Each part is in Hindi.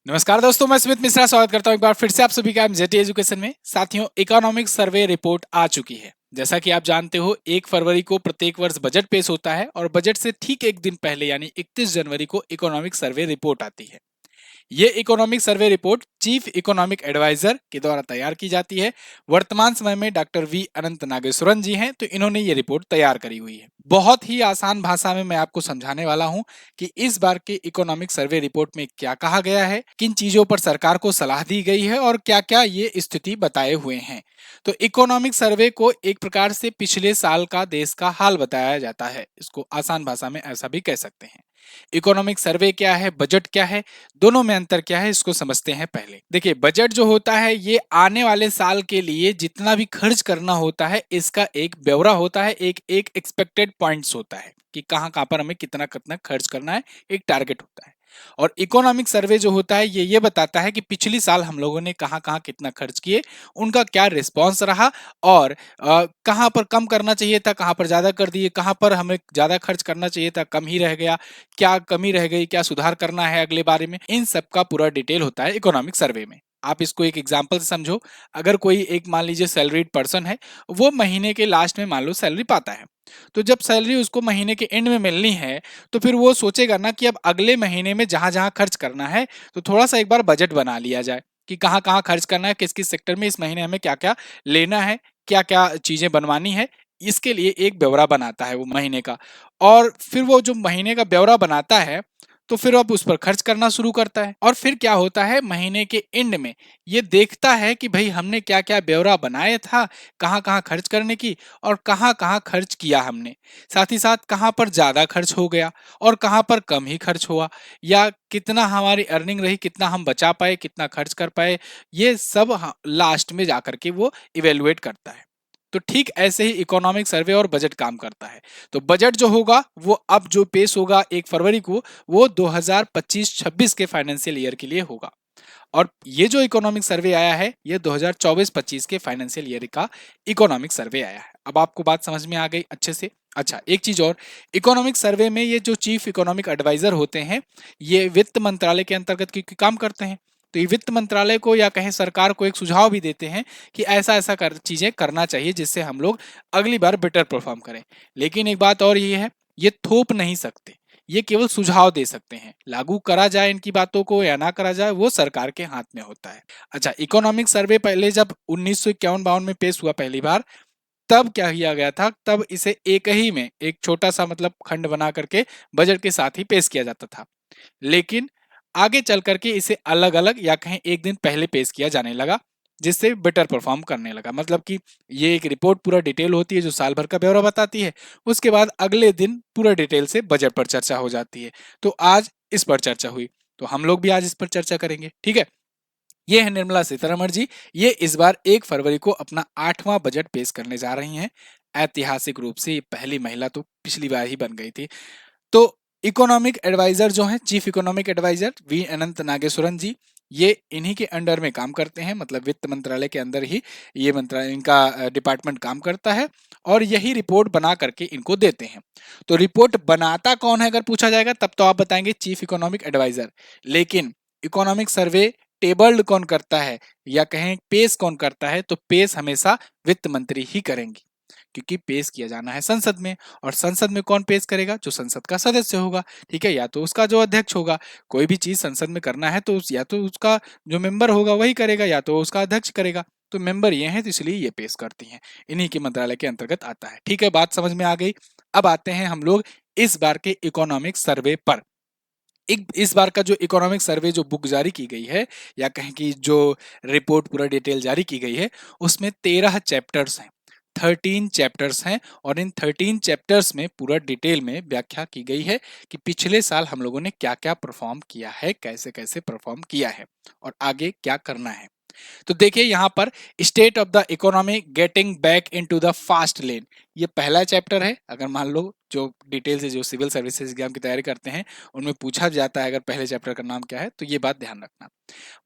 नमस्कार दोस्तों, मैं स्मित मिश्रा स्वागत करता हूं एक बार फिर से आप सभी का एमजेटी एजुकेशन में। साथियों, इकोनॉमिक सर्वे रिपोर्ट आ चुकी है। जैसा कि आप जानते हो, 1 फरवरी को प्रत्येक वर्ष बजट पेश होता है और बजट से ठीक एक दिन पहले यानी 31 जनवरी को इकोनॉमिक सर्वे रिपोर्ट आती है। ये economic survey report chief economic adviser के द्वारा तैयार की जाती है। वर्तमान समय में डॉक्टर वी अनंत नागेश्वरन जी हैं, तो इन्होंने ये रिपोर्ट तैयार करी हुई है। बहुत ही आसान भाषा में मैं आपको समझाने वाला हूं कि इस बार के इकोनॉमिक सर्वे रिपोर्ट में क्या कहा गया है, किन चीजों पर सरकार को सलाह दी गई है और क्या क्या ये स्थिति बताए हुए हैं। तो इकोनॉमिक सर्वे को एक प्रकार से पिछले साल का देश का हाल बताया जाता है। इसको आसान भाषा में ऐसा भी कह सकते हैं। इकोनॉमिक सर्वे क्या है, बजट क्या है, दोनों में अंतर क्या है, इसको समझते हैं। पहले देखिए, बजट जो होता है ये आने वाले साल के लिए जितना भी खर्च करना होता है इसका एक ब्यौरा होता है, एक एक एक्सपेक्टेड पॉइंट्स होता है कि कहां कहां पर हमें कितना कितना खर्च करना है, एक टारगेट होता है। और इकोनॉमिक सर्वे जो होता है ये बताता है कि पिछली साल हम लोगों ने कहां कहां कितना खर्च किए, उनका क्या रिस्पॉन्स रहा और कहां पर कम करना चाहिए था, कहां पर ज्यादा कर दिए, कहां पर हमें ज्यादा खर्च करना चाहिए था, कम ही रह गया, क्या कमी रह गई, क्या सुधार करना है अगले बारे में। इन सब का पूरा डिटेल होता है इकोनॉमिक सर्वे में। आप इसको एक एग्जांपल से समझो। अगर कोई एक मान लीजिए सैलरीड पर्सन है, वो महीने के लास्ट में मान लो सैलरी पाता है, तो जब सैलरी उसको महीने के एंड में मिलनी है तो फिर वो सोचेगा ना कि अब अगले महीने में जहां जहां खर्च करना है तो थोड़ा सा एक बार बजट बना लिया जाए कि कहाँ कहाँ खर्च करना है, किस किस सेक्टर में इस महीने हमें क्या क्या लेना है, क्या क्या चीजें बनवानी है। इसके लिए एक ब्यौरा बनाता है वो महीने का। और फिर वो जो महीने का ब्यौरा बनाता है तो फिर अब उस पर खर्च करना शुरू करता है। और फिर क्या होता है, महीने के एंड में ये देखता है कि भाई हमने क्या क्या ब्यौरा बनाया था, कहाँ कहाँ खर्च करने की और कहाँ कहाँ खर्च किया हमने, साथ ही साथ कहाँ पर ज्यादा खर्च हो गया और कहाँ पर कम ही खर्च हुआ, या कितना हमारी अर्निंग रही, कितना हम बचा पाए, कितना खर्च कर पाए। ये सब लास्ट में जाकर के वो इवेलुएट करता है। तो ठीक ऐसे ही इकोनॉमिक सर्वे और बजट काम करता है। तो बजट जो होगा वो अब जो पेश होगा 1 फरवरी को, वो 2025-26 के फाइनेंशियल ईयर के लिए होगा। और ये जो इकोनॉमिक सर्वे आया है ये 2024-25 के फाइनेंशियल ईयर का इकोनॉमिक सर्वे आया है। अब आपको बात समझ में आ गई अच्छे से। अच्छा, एक चीज और, इकोनॉमिक सर्वे में ये जो चीफ इकोनॉमिक एडवाइजर होते हैं ये वित्त मंत्रालय के अंतर्गत काम करते हैं। तो ये वित्त मंत्रालय को या कहें सरकार को एक सुझाव भी देते हैं कि ऐसा ऐसा चीजें करना चाहिए जिससे हम लोग अगली बार बेटर परफॉर्म करें। लेकिन एक बात और ये है, ये थोप नहीं सकते, ये केवल सुझाव दे सकते हैं। लागू करा जाए इनकी बातों को या ना करा जाए वो सरकार के हाथ में होता है। अच्छा, इकोनॉमिक सर्वे पहले जब 1951-52 में पेश हुआ पहली बार, तब क्या किया गया था, तब इसे एक ही में एक छोटा सा मतलब खंड बना करके बजट के साथ ही पेश किया जाता था। लेकिन आगे चल करके इसे अलग अलग या कहें एक दिन पहले पेश किया जाने लगा, जिससे बेटर परफॉर्म करने लगा। मतलब कि ये एक रिपोर्ट पूरा डिटेल होती है जो साल भर का ब्यौरा बताती है। उसके बाद अगले दिन पूरा डिटेल से बजट पर चर्चा हो जाती है। तो आज इस पर चर्चा हुई, तो हम लोग भी आज इस पर चर्चा करेंगे। ठीक है, ये है निर्मला सीतारमण जी। ये इस बार 1 फरवरी को अपना 8वां बजट पेश करने जा रही हैं। ऐतिहासिक रूप से ये पहली महिला तो पिछली बार ही बन गई थी। तो इकोनॉमिक एडवाइजर जो हैं, chief economic adviser we Anantha Nageswaran जी, ये इन्हीं के अंडर में काम करते हैं। मतलब वित्त मंत्रालय के अंदर ही ये मंत्रालय, इनका डिपार्टमेंट काम करता है और यही रिपोर्ट बना करके इनको देते हैं। तो रिपोर्ट बनाता कौन है अगर पूछा जाएगा तब तो आप बताएंगे चीफ इकोनॉमिक एडवाइजर। लेकिन इकोनॉमिक सर्वे टेबल्ड कौन करता है या कहें पेश कौन करता है, तो पेश हमेशा वित्त मंत्री ही करेंगी, क्योंकि पेश किया जाना है संसद में। और संसद में कौन पेश करेगा, जो संसद का सदस्य होगा। ठीक है, या तो उसका जो अध्यक्ष होगा, कोई भी चीज संसद में करना है तो या तो उसका जो मेंबर होगा वही करेगा या तो उसका अध्यक्ष करेगा। तो मेंबर ये हैं तो इसलिए ये पेश करती हैं, इन्हीं के मंत्रालय के अंतर्गत आता है। ठीक है, बात समझ में आ गई। अब आते हैं हम लोग इस बार के इकोनॉमिक सर्वे पर। इस बार का जो इकोनॉमिक सर्वे जो बुक जारी की गई है या कहें कि जो रिपोर्ट पूरा डिटेल जारी की गई है, उसमें 13 चैप्टर्स हैं, 13 चैप्टर्स हैं। और इन 13 चैप्टर्स में पूरा डिटेल में व्याख्या की गई है कि पिछले साल हम लोगों ने क्या क्या परफॉर्म किया है, कैसे कैसे परफॉर्म किया है और आगे क्या करना है। तो देखिए यहाँ पर, state of the economy getting back into the fast lane, ये पहला चैप्टर है। अगर मान लो जो डिटेल से जो सिविल सर्विसेज एग्जाम की तैयारी करते हैं उनमें पूछा जाता है अगर पहले चैप्टर का नाम क्या है, तो ये बात ध्यान रखना।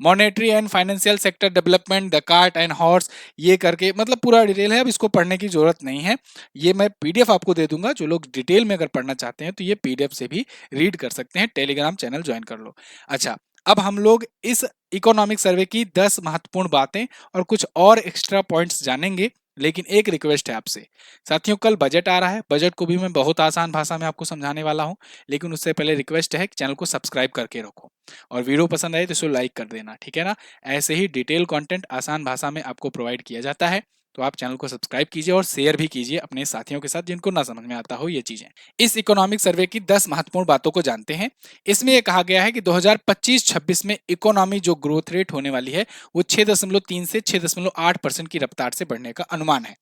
Monetary and financial sector development, the cart and horse, ये करके मतलब पूरा डिटेल है। अब इसको पढ़ने की जरूरत नहीं है, ये मैं पीडीएफ आपको दे दूंगा। जो लोग डिटेल में अगर पढ़ना चाहते हैं तो ये पीडीएफ से भी रीड कर सकते हैं, टेलीग्राम चैनल ज्वाइन कर लो। अच्छा, अब हम लोग इस इकोनॉमिक सर्वे की 10 महत्वपूर्ण बातें और कुछ और एक्स्ट्रा पॉइंट्स जानेंगे। लेकिन एक रिक्वेस्ट है आपसे साथियों, कल बजट आ रहा है, बजट को भी मैं बहुत आसान भाषा में आपको समझाने वाला हूं। लेकिन उससे पहले रिक्वेस्ट है कि चैनल को सब्सक्राइब करके रखो और वीडियो पसंद आए तो इसे लाइक कर देना, ठीक है ना। ऐसे ही डिटेल कंटेंट आसान भाषा में आपको प्रोवाइड किया जाता है, तो आप चैनल को सब्सक्राइब कीजिए और शेयर भी कीजिए अपने साथियों के साथ जिनको ना समझ में आता हो ये चीजें। इस इकोनॉमिक सर्वे की 10 महत्वपूर्ण बातों को जानते हैं। इसमें यह कहा गया है कि 2025-26 में इकोनॉमी जो ग्रोथ रेट होने वाली है वो 6.3 से 6.8% की रफ्तार से बढ़ने का अनुमान है।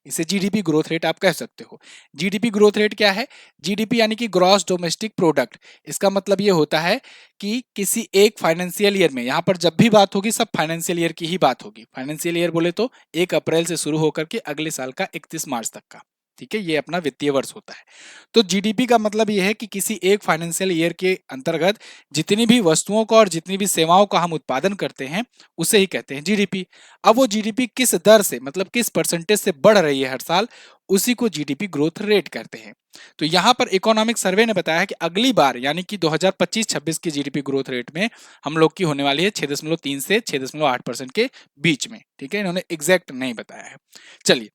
इसे जीडीपी ग्रोथ रेट आप कह सकते हो। जीडीपी ग्रोथ रेट क्या है? जीडीपी यानी कि ग्रॉस डोमेस्टिक प्रोडक्ट। इसका मतलब ये होता है कि किसी एक फाइनेंशियल ईयर में, यहां पर जब भी बात होगी सब फाइनेंशियल ईयर की ही बात होगी। फाइनेंशियल ईयर बोले तो 1 अप्रैल से शुरू होकर के अगले साल का 31 मार्च तक का, ठीक है, ये अपना वित्तीय वर्ष होता है। तो जीडीपी का मतलब यह है कि किसी एक फाइनेंशियल ईयर के अंतर्गत जितनी भी वस्तुओं का और जितनी भी सेवाओं का हम उत्पादन करते हैं उसे ही कहते हैं जीडीपी। अब वो जीडीपी किस दर से, मतलब किस परसेंटेज से बढ़ रही है हर साल, उसी को जीडीपी ग्रोथ रेट कहते हैं। तो यहां पर इकोनॉमिक सर्वे ने बताया कि अगली बार यानी कि 2025-26 की जीडीपी ग्रोथ रेट में हम लोग की होने वाली है 6.3 से 6.8% के बीच में, ठीक है। इन्होंने एग्जैक्ट नहीं बताया है। चलिए,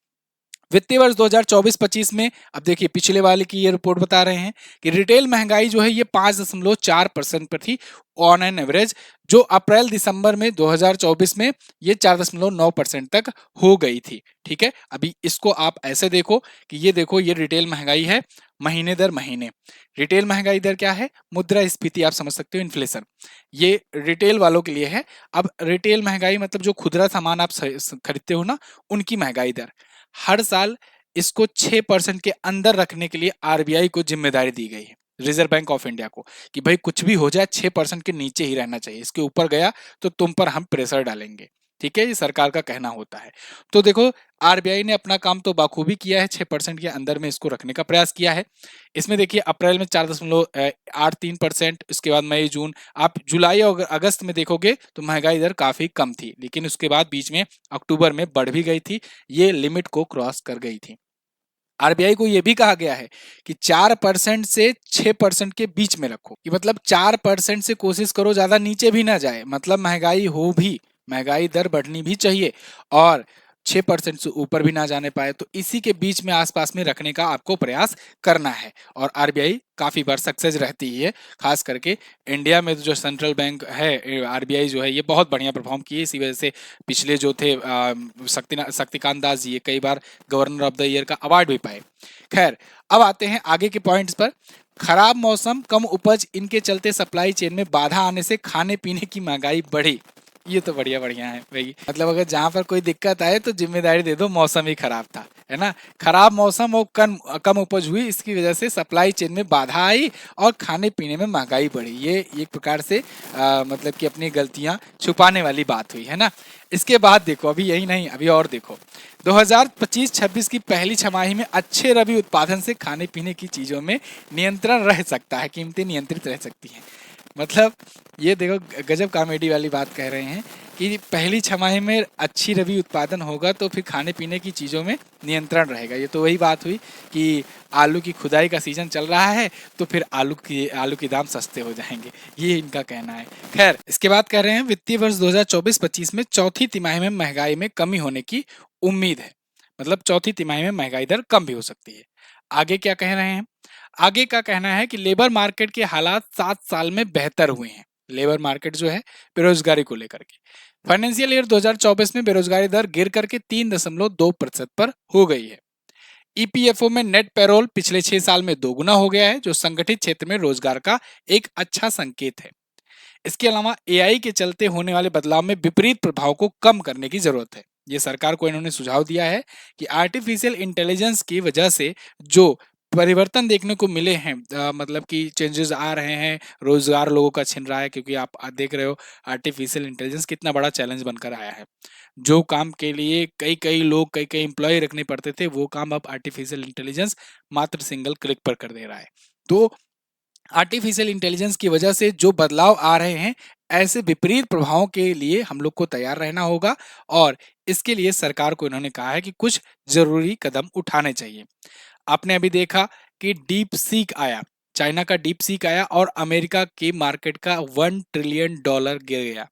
वित्तीय वर्ष 2024-25 में अब देखिए पिछले वाले की ये रिपोर्ट बता रहे हैं कि रिटेल महंगाई जो है ये 5.4% पर थी ऑन एन एवरेज, जो अप्रैल दिसंबर में 2024 में ये 4.9% तक हो गई थी, ठीक है। अभी इसको आप ऐसे देखो कि ये देखो, ये रिटेल महंगाई है महीने दर महीने। रिटेल महंगाई दर क्या है? मुद्रास्फीति, आप समझ सकते हो, इन्फ्लेशन। ये रिटेल वालों के लिए है। अब रिटेल महंगाई मतलब जो खुदरा सामान आप खरीदते हो ना, उनकी महंगाई दर। हर साल इसको 6% के अंदर रखने के लिए आरबीआई को जिम्मेदारी दी गई है, रिजर्व बैंक ऑफ इंडिया को, कि भाई कुछ भी हो जाए 6% के नीचे ही रहना चाहिए। इसके ऊपर गया तो तुम पर हम प्रेशर डालेंगे, ठीक है। ये सरकार का कहना होता है। तो देखो, आरबीआई ने अपना काम तो बाखूबी किया है, 6% के अंदर में इसको रखने का प्रयास किया है। इसमें देखिए अप्रैल में 4.83%, इसके बाद मई जून, आप जुलाई और अगस्त में देखोगे तो महंगाई दर काफी कम थी, लेकिन उसके बाद बीच में अक्टूबर में बढ़ भी गई थी, ये लिमिट को क्रॉस कर गई थी। आरबीआई को यह भी कहा गया है कि 4% से 6% के बीच में रखो, कि मतलब 4% से कोशिश करो ज्यादा नीचे भी ना जाए, मतलब महंगाई हो भी, महंगाई दर बढ़नी भी चाहिए और 6% से ऊपर भी ना जाने पाए, तो इसी के बीच में आसपास में रखने का आपको प्रयास करना है। और आरबीआई काफी बार सक्सेस रहती है, खास करके इंडिया में जो सेंट्रल बैंक है आरबीआई जो है ये बहुत बढ़िया परफॉर्म की है। इसी वजह से पिछले जो थे शक्तिकांत दास जी, ये कई बार गवर्नर ऑफ द ईयर का अवार्ड भी पाए। खैर, अब आते हैं आगे के पॉइंट्स पर। खराब मौसम, कम उपज, इनके चलते सप्लाई चेन में बाधा आने से खाने पीने की महंगाई बढ़ी। ये तो बढ़िया बढ़िया है भाई, मतलब अगर जहां पर कोई दिक्कत आए तो जिम्मेदारी दे दो मौसम ही खराब था, है ना। खराब मौसम और कम उपज हुई, इसकी वजह से सप्लाई चेन में बाधा आई और खाने पीने में महंगाई बढ़ी। ये एक प्रकार से मतलब कि अपनी गलतियां छुपाने वाली बात हुई, है ना। इसके बाद देखो, अभी यही नहीं, अभी और देखो, 2025-26 की पहली छमाही में अच्छे रबी उत्पादन से खाने पीने की चीजों में नियंत्रण रह सकता है, कीमतें नियंत्रित रह सकती हैं। मतलब ये देखो, गजब कॉमेडी वाली बात कह रहे हैं कि पहली छमाही में अच्छी रबी उत्पादन होगा तो फिर खाने पीने की चीज़ों में नियंत्रण रहेगा। ये तो वही बात हुई कि आलू की खुदाई का सीजन चल रहा है तो फिर आलू के दाम सस्ते हो जाएंगे, ये इनका कहना है। खैर, इसके बाद कह रहे हैं वित्तीय वर्ष 2024-25 में चौथी तिमाही में महंगाई में कमी होने की उम्मीद है। मतलब चौथी तिमाही में महंगाई दर कम भी हो सकती है। आगे क्या कह रहे हैं? आगे का कहना है कि लेबर मार्केट के हालात 7 साल में बेहतर हुए हैं। लेबर मार्केट जो है बेरोजगारी को लेकर के, फाइनेंशियल ईयर 2024 में बेरोजगारी दर गिर करके 3.2% पर हो गई है। ईपीएफओ में नेट पैरोल पिछले 6 साल में दोगुना हो गया है, जो संगठित क्षेत्र में रोजगार का एक अच्छा संकेत है। इसके अलावा एआई के चलते होने वाले बदलाव में विपरीत प्रभाव को कम करने की जरूरत है। ये सरकार को इन्होंने सुझाव दिया है कि आर्टिफिशियल इंटेलिजेंस की वजह से जो परिवर्तन देखने को मिले हैं, मतलब कि चेंजेस आ रहे हैं, रोजगार लोगों का छिन रहा है, क्योंकि आप देख रहे हो आर्टिफिशियल इंटेलिजेंस कितना बड़ा चैलेंज बनकर आया है। जो काम के लिए कई कई लोग, कई कई एम्प्लॉय रखने पड़ते थे, वो काम अब आर्टिफिशियल इंटेलिजेंस मात्र सिंगल क्लिक पर कर दे रहा है। तो आर्टिफिशियल इंटेलिजेंस की वजह से जो बदलाव आ रहे हैं, ऐसे विपरीत प्रभावों के लिए हम लोग को तैयार रहना होगा और इसके लिए सरकार को इन्होंने कहा है कि कुछ जरूरी कदम उठाने चाहिए। आपने अभी देखा कि डीप सीक आया, चाइना का डीप सीक आया और अमेरिका की मार्केट का $1 ट्रिलियन गिर गया।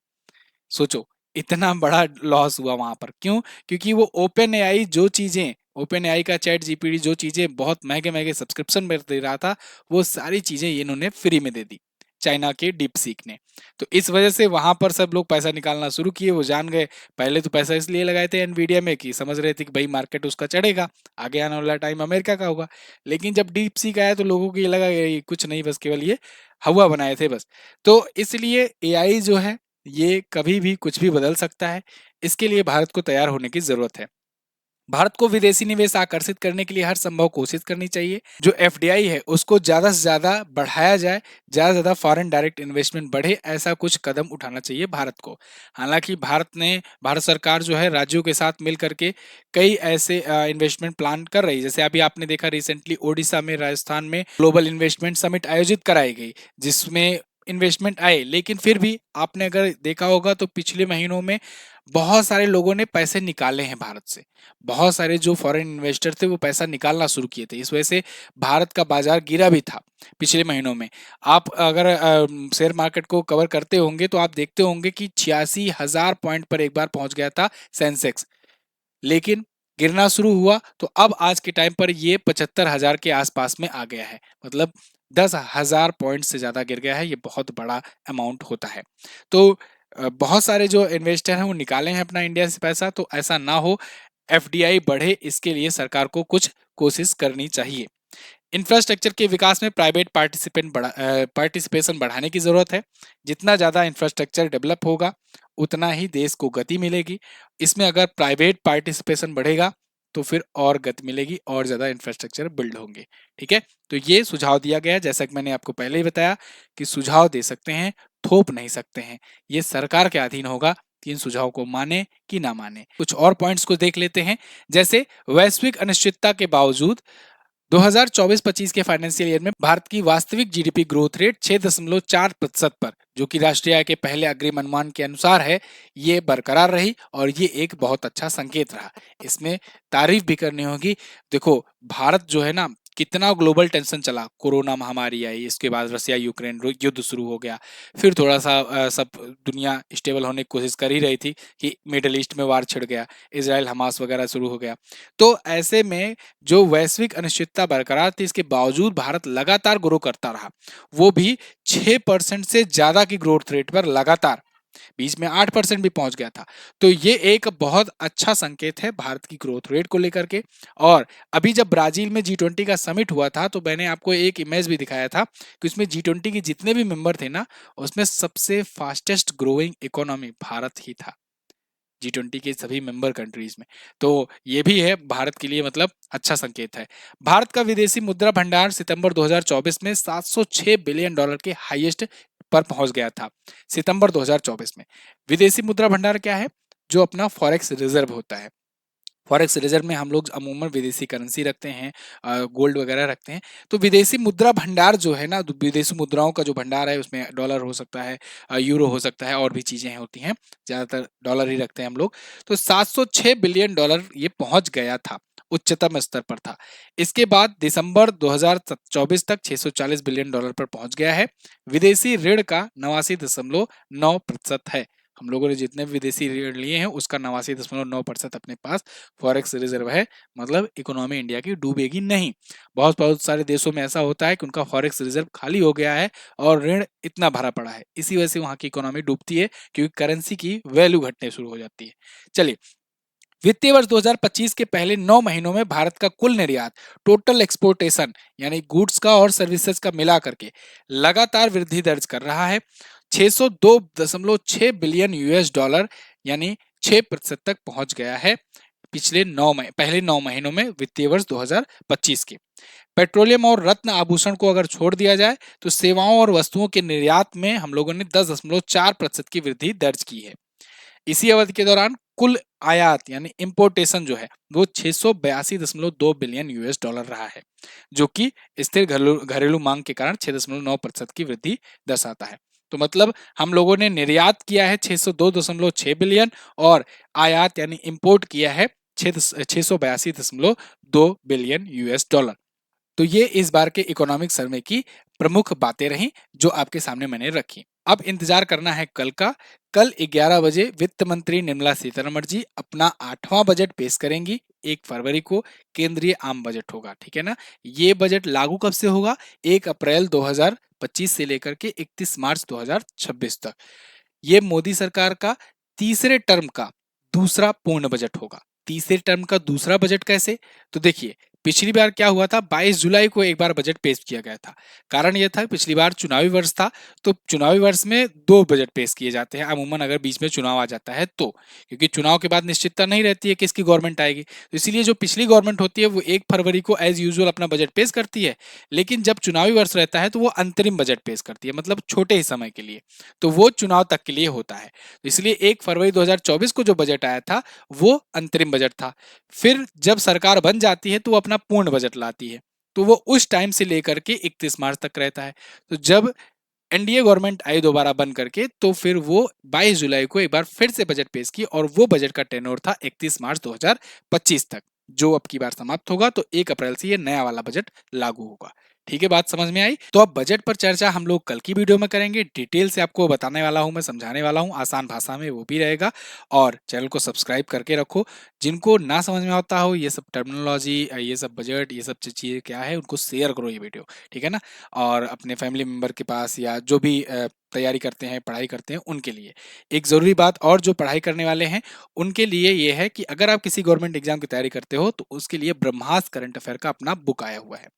सोचो, इतना बड़ा लॉस हुआ वहां पर। क्यों? क्योंकि वो ओपन एआई जो चीजें, ओपन एआई का चैट जीपीटी जो चीजें बहुत महंगे महंगे सब्सक्रिप्शन में दे रहा था, वो सारी चीजें इन्होंने फ्री में दे दी चाइना के डीप सीक ने। तो इस वजह से वहां पर सब लोग पैसा निकालना शुरू किए। वो जान गए, पहले तो पैसा इसलिए लगाए थे एनवीडिया में कि समझ रहे थे कि भाई मार्केट उसका चढ़ेगा, आगे आने वाला टाइम अमेरिका का होगा। लेकिन जब डीप सीक आया तो लोगों को ये लगा ये कुछ नहीं, बस केवल ये हवा बनाए थे बस। तो इसलिए एआई जो है ये कभी भी कुछ भी बदल सकता है। इसके लिए भारत को तैयार होने की जरूरत है। भारत को विदेशी निवेश आकर्षित करने के लिए हर संभव कोशिश करनी चाहिए। जो एफडीआई है उसको ज्यादा से ज्यादा बढ़ाया जाए, ज्यादा से ज्यादा फॉरेन डायरेक्ट इन्वेस्टमेंट बढ़े, ऐसा कुछ कदम उठाना चाहिए भारत को। हालांकि भारत सरकार जो है राज्यों के साथ मिल करके कई ऐसे इन्वेस्टमेंट प्लान कर रही है। जैसे अभी आपने देखा रिसेंटली ओडिशा में, राजस्थान में ग्लोबल इन्वेस्टमेंट समिट आयोजित कराई गई, जिसमें इन्वेस्टमेंट आए। लेकिन फिर भी आपने अगर देखा होगा तो पिछले महीनों में बहुत सारे लोगों ने पैसे निकाले हैं भारत से। बहुत सारे जो फॉरेन इन्वेस्टर थे वो पैसा निकालना शुरू किए थे। इस वजह से भारत का बाजार गिरा भी था पिछले महीनों में। आप अगर शेयर मार्केट को कवर करते होंगे तो आप देखते होंगे कि 86,000 पॉइंट पर एक बार पहुंच गया था सेंसेक्स। लेकिन गिरना शुरू हुआ तो अब आज के टाइम पर ये 75,000 के आसपास में आ गया है। मतलब 10,000 पॉइंट से ज्यादा गिर गया है। ये बहुत बड़ा अमाउंट होता है। तो बहुत सारे जो इन्वेस्टर हैं वो निकाले हैं अपना इंडिया से पैसा। तो ऐसा ना हो, एफडीआई बढ़े, इसके लिए सरकार को कुछ कोशिश करनी चाहिए। इंफ्रास्ट्रक्चर के विकास में प्राइवेट पार्टिसिपेशन बढ़ाने की जरूरत है। जितना ज्यादा इंफ्रास्ट्रक्चर डेवलप होगा उतना ही देश को गति मिलेगी। इसमें अगर प्राइवेट पार्टिसिपेशन बढ़ेगा तो फिर और गति मिलेगी और ज्यादा इंफ्रास्ट्रक्चर बिल्ड होंगे। ठीक है, तो ये सुझाव दिया गया है। जैसा कि मैंने आपको पहले ही बताया कि सुझाव दे सकते हैं, थोप नहीं सकते हैं। ये सरकार के अधीन होगा कि इन सुझाव को माने कि ना माने। कुछ और पॉइंट्स को देख लेते हैं। जैसे वैश्विक अनिश्चितता के बावजूद 2024-25 के फाइनेंशियल ईयर में भारत की वास्तविक जीडीपी ग्रोथ रेट 6.4% पर, जो कि राष्ट्रीय आय के पहले अग्रिम अनुमान के अनुसार है, ये बरकरार रही और ये एक बहुत अच्छा संकेत रहा। इसमें तारीफ भी करनी होगी। देखो, भारत जो है ना, कितना ग्लोबल टेंशन चला, कोरोना महामारी आई, इसके बाद रसिया यूक्रेन युद्ध शुरू हो गया, फिर थोड़ा सा सब दुनिया स्टेबल होने की कोशिश कर ही रही थी कि मिडल ईस्ट में वार छिड़ गया, इसराइल हमास वगैरह शुरू हो गया। तो ऐसे में जो वैश्विक अनिश्चितता बरकरार थी, इसके बावजूद भारत लगातार ग्रो करता रहा, वो भी 6% से ज्यादा की ग्रोथ रेट पर लगातार। बीच में 8% भी पहुंच गया था। तो ये एक बहुत अच्छा संकेत है भारत की ग्रोथ रेट को लेकर के। और अभी जब ब्राजील में G20 का समिट हुआ था तो मैंने आपको एक इमेज भी दिखाया था कि उसमें G20 के जितने भी मेंबर थे ना, उसमें सबसे फास्टेस्ट ग्रोइंग इकोनॉमी भारत ही था G20 के सभी मेंबर कंट्रीज में। तो ये भी है भारत के लिए, मतलब अच्छा संकेत है। भारत का विदेशी मुद्रा भंडार सितंबर 2024 में $706 बिलियन के हाईएस्ट पर पहुंच गया था। सितंबर 2024 में विदेशी मुद्रा भंडार क्या है? जो अपना फॉरेक्स रिजर्व होता है। फॉरेक्स रिजर्व में हम लोग अमूमन विदेशी करेंसी रखते हैं, गोल्ड वगैरह रखते हैं। तो विदेशी मुद्रा भंडार जो है ना, विदेशी मुद्राओं का जो भंडार है उसमें डॉलर हो सकता है, यूरो हो सकता है, और भी चीजें होती हैं, ज्यादातर डॉलर ही रखते हैं हम लोग। तो $706 बिलियन ये पहुंच गया था, उच्चतम स्तर पर था। इसके बाद दिसंबर 2024 तक $640 बिलियन पर पहुंच गया है। विदेशी ऋण का 89.9% है। हम लोगों ने जितने भी विदेशी ऋण लिए हैं उसका 89.9% अपने पास फॉरेक्स रिजर्व है। मतलब इकोनॉमी इंडिया की डूबेगी नहीं। बहुत बहुत सारे देशों में ऐसा होता है कि उनका फॉरेक्स रिजर्व खाली हो गया है और ऋण इतना भरा पड़ा है, इसी वजह से वहां की इकोनॉमी डूबती है, क्योंकि करेंसी की वैल्यू घटने शुरू हो जाती है। चलिए, वित्तीय वर्ष 2025 के पहले 9 महीनों में भारत का कुल निर्यात, टोटल एक्सपोर्टेशन यानी गुड्स का और सर्विसेज का मिला करके लगातार वृद्धि दर्ज कर रहा है। 602.6 बिलियन US डॉलर यानी 6% तक पहुंच गया है पहले 9 महीनों में वित्तीय वर्ष 2025 के। पेट्रोलियम और रत्न आभूषण को अगर छोड़ दिया जाए तो सेवाओं और वस्तुओं के निर्यात में हम लोगों ने 10.4% की वृद्धि दर्ज की है। इसी अवधि के दौरान कुल आयात यानी इंपोर्टेशन जो है वो 682.2 बिलियन US डॉलर रहा है, जो कि स्थिर घरेलू मांग के कारण 6.9% की वृद्धि दर्शाता है। तो मतलब हम लोगों ने निर्यात किया है 602.6 बिलियन और आयात यानी इंपोर्ट किया है 682.2 बिलियन US डॉलर। तो ये इस बार के इकोनॉमिक सर्वे की प्रमुख बातें रहीं जो आपके सामने मैंने रखी। अब इंतजार करना है कल का। कल 11 बजे वित्त मंत्री निर्मला सीतारमण जी अपना 8वां बजट पेश करेंगी। 1 फरवरी को केंद्रीय आम बजट होगा, ठीक है ना। ये बजट लागू कब से होगा? 1 अप्रैल 2025 से लेकर के 31 मार्च 2026 तक। ये मोदी सरकार का तीसरे टर्म का दूसरा पूर्ण बजट होगा। तीसरे टर्म का दूसरा बजट कैसे? तो देखिए, पिछली बार क्या हुआ था, 22 जुलाई को एक बार बजट पेश किया गया था। कारण यह था पिछली बार चुनावी वर्ष था, तो चुनावी वर्ष में दो बजट पेश किए जाते हैं अमूमन, अगर बीच में चुनाव आ जाता है तो, क्योंकि चुनाव के बाद निश्चितता नहीं रहती है किसकी गवर्नमेंट आएगी। तो इसीलिए जो पिछली गवर्नमेंट होती है वो 1 फरवरी को एज यूजुअल अपना बजट पेश करती है, लेकिन जब चुनावी वर्ष रहता है तो वो अंतरिम बजट पेश करती है, मतलब छोटे ही समय के लिए। तो वो चुनाव तक के लिए होता है। तो इसलिए 1 फरवरी 2024 को जो बजट आया था वो अंतरिम बजट था। फिर जब सरकार बन जाती है तो वो अपना पूर्ण बजट लाती है, तो वो उस टाइम से लेकर के 31 मार्च तक रहता है। तो जब एनडीए गवर्नमेंट आई दोबारा बन करके, तो फिर वो 22 जुलाई को एक बार फिर से बजट पेश की, और वो बजट का टेन्योर था 31 मार्च 2025 तक, जो अब की बार समाप्त होगा। तो 1 अप्रैल से ये नया वाला बजट लागू होगा। ठीक है, बात समझ में आई? तो अब बजट पर चर्चा हम लोग कल की वीडियो में करेंगे। डिटेल से आपको बताने वाला हूं, मैं समझाने वाला हूं, आसान भाषा में वो भी रहेगा। और चैनल को सब्सक्राइब करके रखो। जिनको ना समझ में आता हो ये सब टर्मिनोलॉजी, ये सब बजट, ये सब चीजें क्या है, उनको शेयर करो ये वीडियो, ठीक है ना। और अपने फैमिली मेंबर के पास, या जो भी तैयारी करते हैं, पढ़ाई करते हैं, उनके लिए। एक ज़रूरी बात और, जो पढ़ाई करने वाले हैं उनके लिए ये है कि अगर आप किसी गवर्नमेंट एग्जाम की तैयारी करते हो तो उसके लिए ब्रह्मास्त्र करंट अफेयर का अपना बुक आया हुआ है।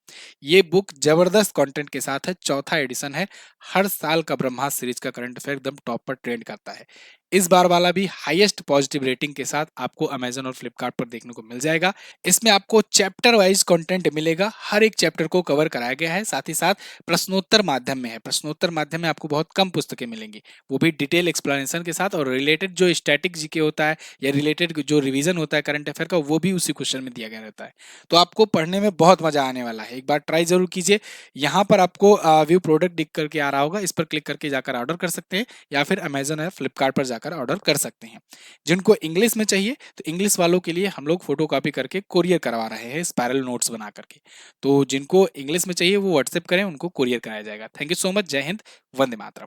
ये बुक जबरदस्त कंटेंट के साथ है, चौथा एडिशन है। हर साल का ब्रह्मास्त्र सीरीज का करंट अफेयर एकदम टॉप पर ट्रेंड करता है। इस बार वाला भी हाईएस्ट पॉजिटिव रेटिंग के साथ आपको अमेजन और फ्लिपकार्ट पर देखने को मिल जाएगा। इसमें आपको चैप्टर वाइज कंटेंट मिलेगा, हर एक चैप्टर को कवर कराया गया है। साथ ही साथ प्रश्नोत्तर माध्यम में है। प्रश्नोत्तर माध्यम में आपको बहुत कम पुस्तकें मिलेंगी, वो भी डिटेल एक्सप्लेनेशन के साथ, और रिलेटेड जो स्टैटिक जीके होता है या रिलेटेड जो रिवीजन होता है करंट अफेयर का, वो भी उसी क्वेश्चन में दिया गया रहता है। तो आपको पढ़ने में बहुत मजा आने वाला है। एक बार ट्राई जरूर कीजिए। यहाँ पर आपको व्यू प्रोडक्ट दिख करके आ रहा होगा, इस पर क्लिक करके जाकर ऑर्डर कर सकते हैं, या फिर अमेजन या फ्लिपकार्ट पर जाकर ऑर्डर कर सकते हैं। जिनको इंग्लिश में चाहिए, तो इंग्लिश वालों के लिए हम लोग फोटो कॉपी करके कोरियर करवा रहे हैं, स्पायरल नोट्स बना करके। तो जिनको इंग्लिश में चाहिए वो व्हाट्सएप करें, उनको कोरियर कराया जाएगा। Thank you so much. जय हिंद, वंदे मातरम।